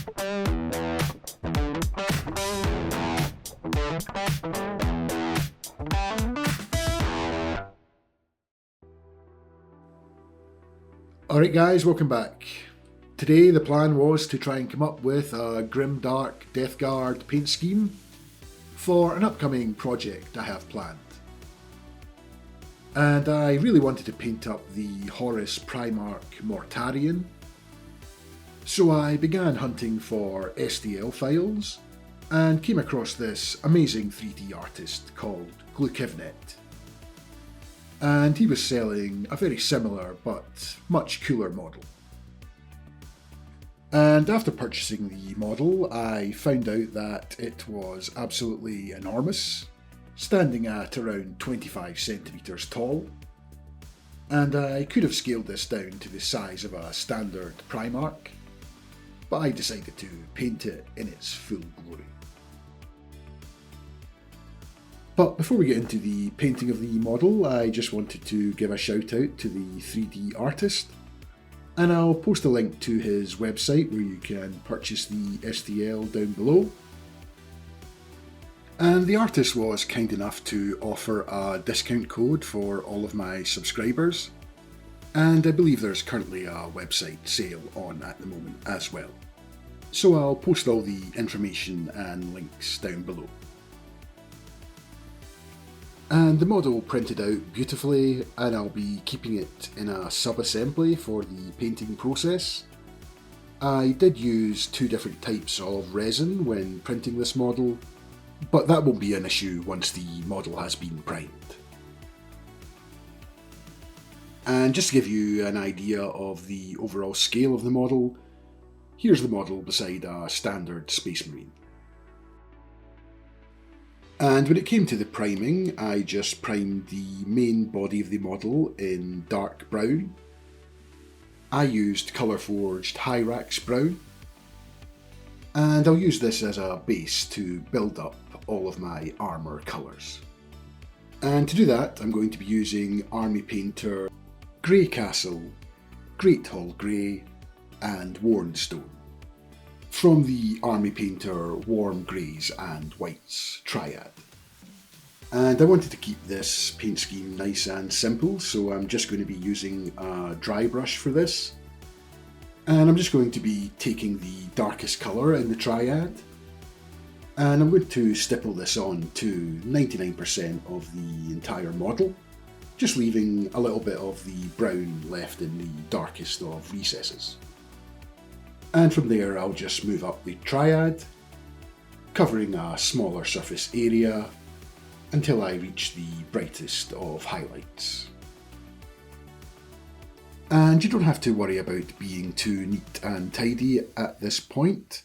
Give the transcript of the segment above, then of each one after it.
Alright guys, welcome back. Today the plan was to try and come up with a Grimdark Death Guard paint scheme for an upcoming project I have planned. And I really wanted to paint up the Horus Primarch Mortarion, so I began hunting for STL files and came across this amazing 3D artist called Glukivnete. And he was selling a very similar but much cooler model. And after purchasing the model, I found out that it was absolutely enormous, standing at around 25 centimeters tall, and I could have scaled this down to the size of a standard Primarch, but I decided to paint it in its full glory. But before we get into the painting of the model, I just wanted to give a shout out to the 3D artist, and I'll post a link to his website where you can purchase the STL down below. And the artist was kind enough to offer a discount code for all of my subscribers, and I believe there's currently a website sale on at the moment as well. So I'll post all the information and links down below. And the model printed out beautifully, and I'll be keeping it in a sub-assembly for the painting process. I did use 2 different types of resin when printing this model, but that won't be an issue once the model has been primed. And just to give you an idea of the overall scale of the model, here's the model beside a standard Space Marine. And when it came to the priming, I just primed the main body of the model in dark brown. I used Colourforged Hyrax brown, and I'll use this as a base to build up all of my armour colours. And to do that, I'm going to be using Army Painter Grey Castle, Great Hall Grey, and Worn Stone from the Army Painter Warm Greys and Whites Triad. And I wanted to keep this paint scheme nice and simple, so I'm just going to be using a dry brush for this. And I'm just going to be taking the darkest colour in the Triad, and I'm going to stipple this on to 99% of the entire model, just leaving a little bit of the brown left in the darkest of recesses. And from there I'll just move up the Triad, covering a smaller surface area until I reach the brightest of highlights. And you don't have to worry about being too neat and tidy at this point,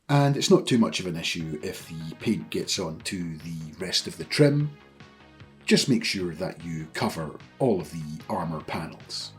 and it's not too much of an issue if the paint gets onto the rest of the trim. Just make sure that you cover all of the armour panels.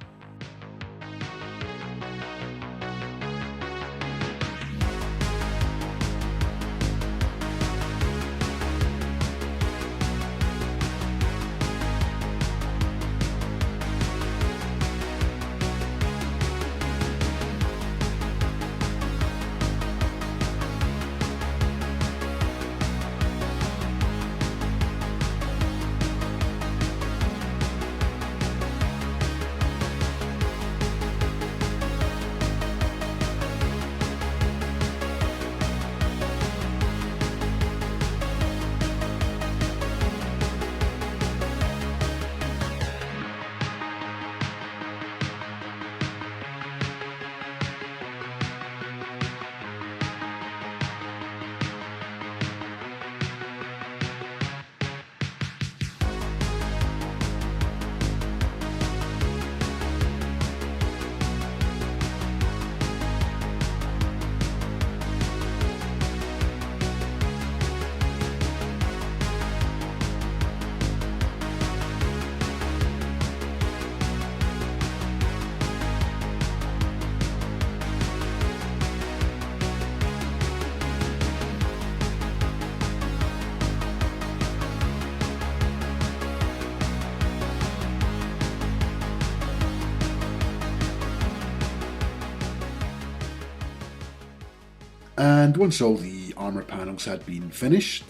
And once all the armour panels had been finished,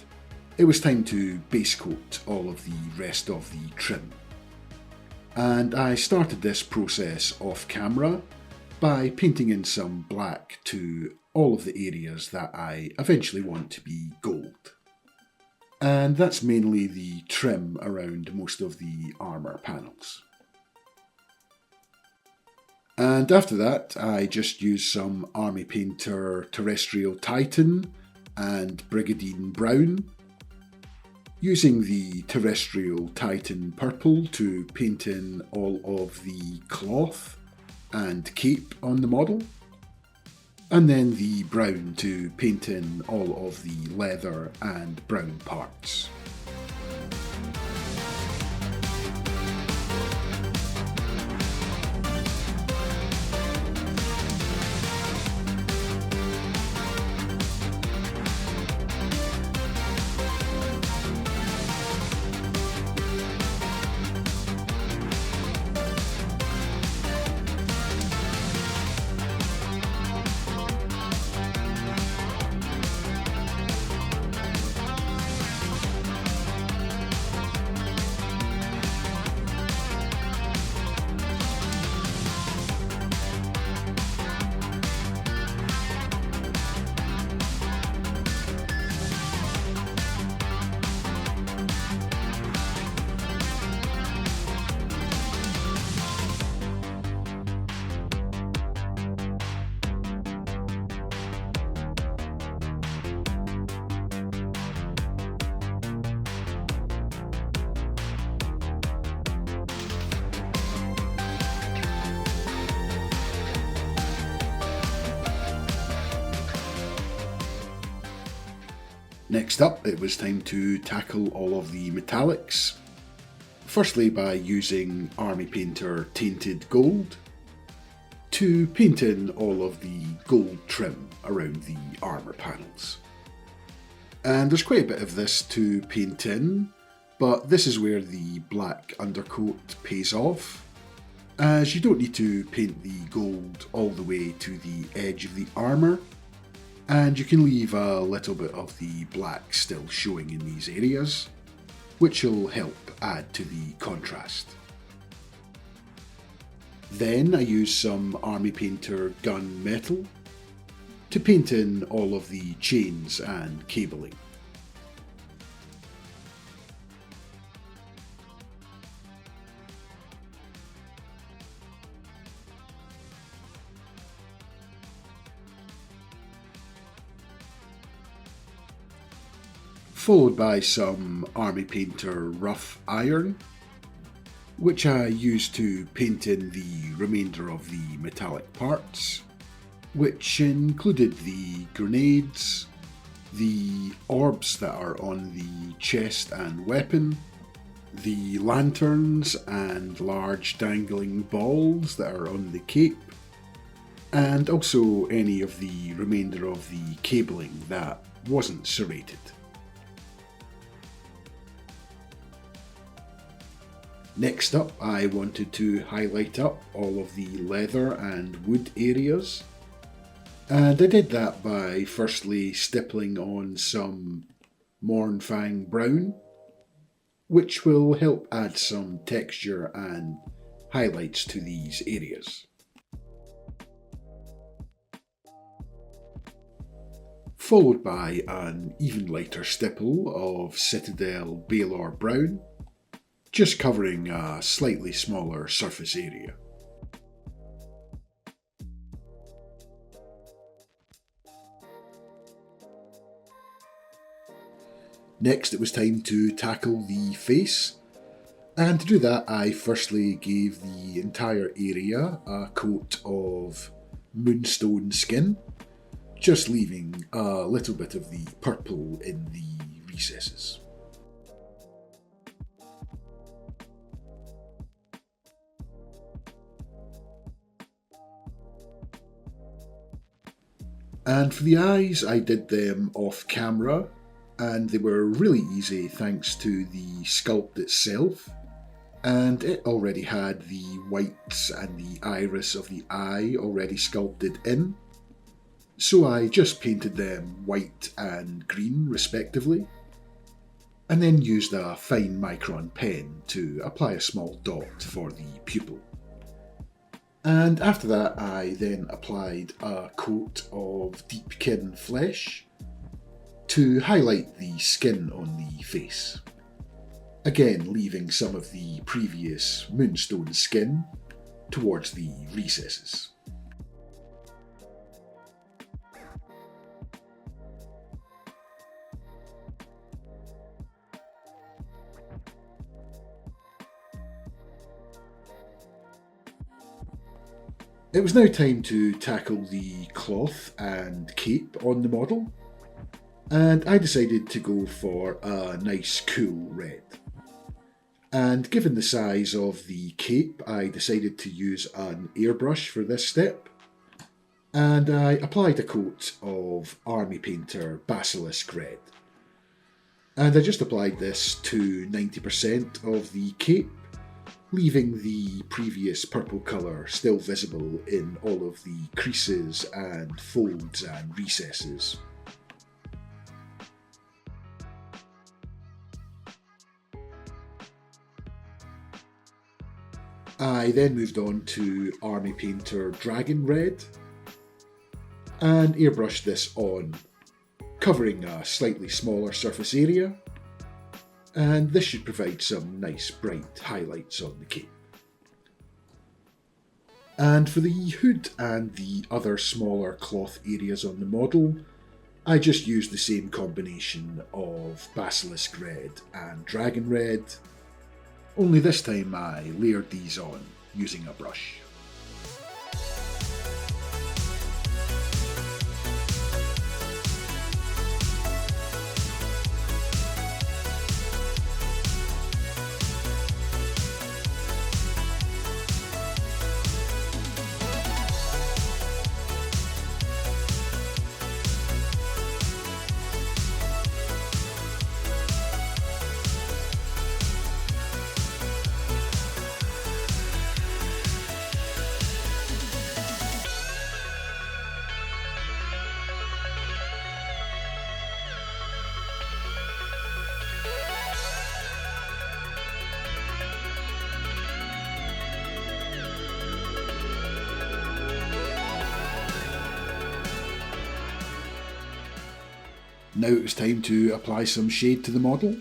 it was time to base coat all of the rest of the trim. And I started this process off camera by painting in some black to all of the areas that I eventually want to be gold. And that's mainly the trim around most of the armour panels. And after that, I just used some Army Painter Terrestrial Titan and Brigadine Brown, using the Terrestrial Titan Purple to paint in all of the cloth and cape on the model, and then the brown to paint in all of the leather and brown parts. Next up, it was time to tackle all of the metallics. Firstly, by using Army Painter Tainted Gold to paint in all of the gold trim around the armour panels. And there's quite a bit of this to paint in, but this is where the black undercoat pays off, as you don't need to paint the gold all the way to the edge of the armour, and you can leave a little bit of the black still showing in these areas, which will help add to the contrast. Then I used some Army Painter Gun Metal to paint in all of the chains and cabling. Followed by some Army Painter Rough Iron, which I used to paint in the remainder of the metallic parts, which included the grenades, the orbs that are on the chest and weapon, the lanterns and large dangling balls that are on the cape, and also any of the remainder of the cabling that wasn't serrated. Next up, I wanted to highlight up all of the leather and wood areas, and I did that by firstly stippling on some Mournfang Brown, which will help add some texture and highlights to these areas. Followed by an even lighter stipple of Citadel Baelor Brown, just covering a slightly smaller surface area. Next, it was time to tackle the face, and to do that I firstly gave the entire area a coat of moonstone skin, just leaving a little bit of the purple in the recesses. And for the eyes, I did them off camera, and they were really easy thanks to the sculpt itself, and it already had the whites and the iris of the eye already sculpted in. So I just painted them white and green respectively, and then used a fine micron pen to apply a small dot for the pupil. And after that I then applied a coat of deepkin flesh to highlight the skin on the face, again leaving some of the previous moonstone skin towards the recesses. It was now time to tackle the cloth and cape on the model, and I decided to go for a nice cool red. And given the size of the cape, I decided to use an airbrush for this step, and I applied a coat of Army Painter Basilisk Red. And I just applied this to 90% of the cape, leaving the previous purple colour still visible in all of the creases and folds and recesses. I then moved on to Army Painter Dragon Red and airbrushed this on, covering a slightly smaller surface area, and this should provide some nice bright highlights on the cape. And for the hood and the other smaller cloth areas on the model, I just used the same combination of Basilisk Red and Dragon Red, only this time I layered these on using a brush. Now it was time to apply some shade to the model,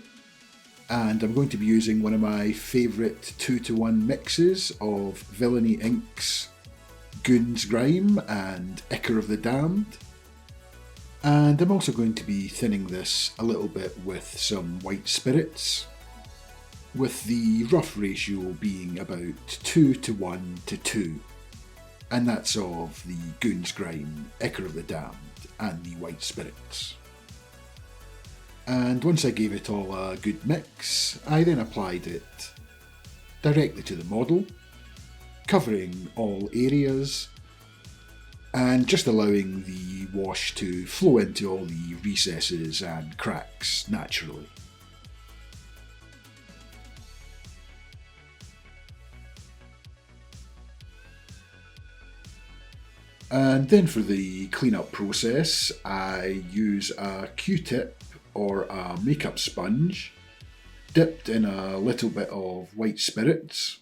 and I'm going to be using one of my favourite 2-to-1 mixes of Villainy Inks, Goon's Grime and Ichor of the Damned, and I'm also going to be thinning this a little bit with some white spirits, with the rough ratio being about 2-to-1-to-2, and that's of the Goon's Grime, Ichor of the Damned and the white spirits. And once I gave it all a good mix, I then applied it directly to the model, covering all areas and just allowing the wash to flow into all the recesses and cracks naturally. And then for the cleanup process, I use a Q-tip or a makeup sponge dipped in a little bit of white spirits,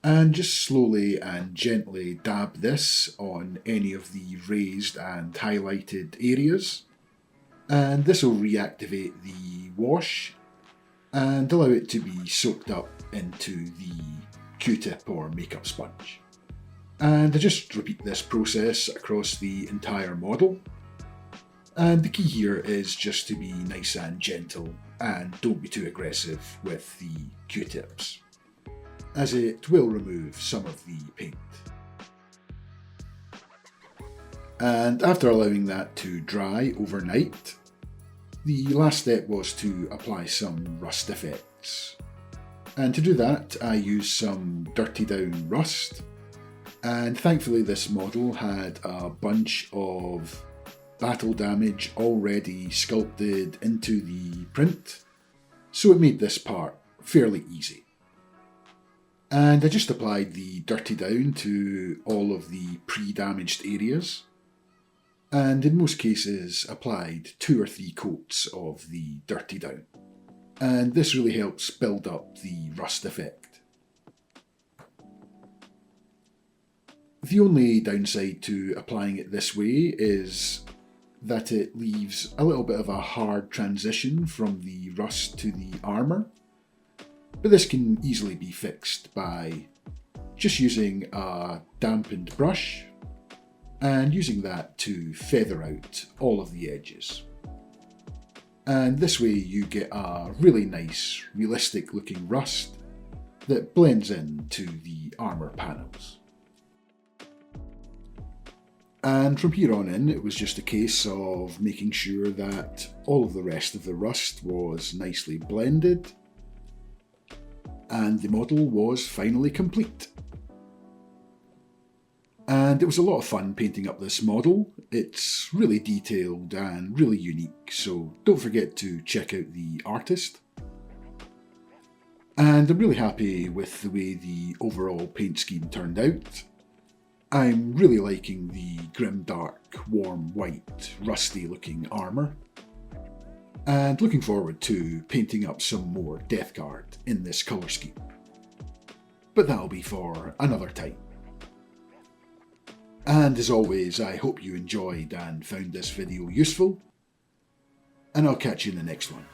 and just slowly and gently dab this on any of the raised and highlighted areas, and this will reactivate the wash and allow it to be soaked up into the Q-tip or makeup sponge. And I just repeat this process across the entire model. And the key here is just to be nice and gentle and don't be too aggressive with the Q-tips, as it will remove some of the paint. And after allowing that to dry overnight, the last step was to apply some rust effects. And to do that, I used some Dirty Down Rust, and thankfully this model had a bunch of battle damage already sculpted into the print, so it made this part fairly easy. And I just applied the Dirty Down to all of the pre-damaged areas, and in most cases applied 2 or 3 coats of the dirty down, and this really helps build up the rust effect. The only downside to applying it this way is that it leaves a little bit of a hard transition from the rust to the armour, but this can easily be fixed by just using a dampened brush and using that to feather out all of the edges. And this way you get a really nice, realistic looking rust that blends into the armour panels. And from here on in, it was just a case of making sure that all of the rest of the rust was nicely blended, and the model was finally complete. And it was a lot of fun painting up this model. It's really detailed and really unique, so don't forget to check out the artist. And I'm really happy with the way the overall paint scheme turned out. I'm really liking the Grimdark, warm white, rusty looking armour, and looking forward to painting up some more Death Guard in this colour scheme. But that'll be for another time. And as always, I hope you enjoyed and found this video useful, and I'll catch you in the next one.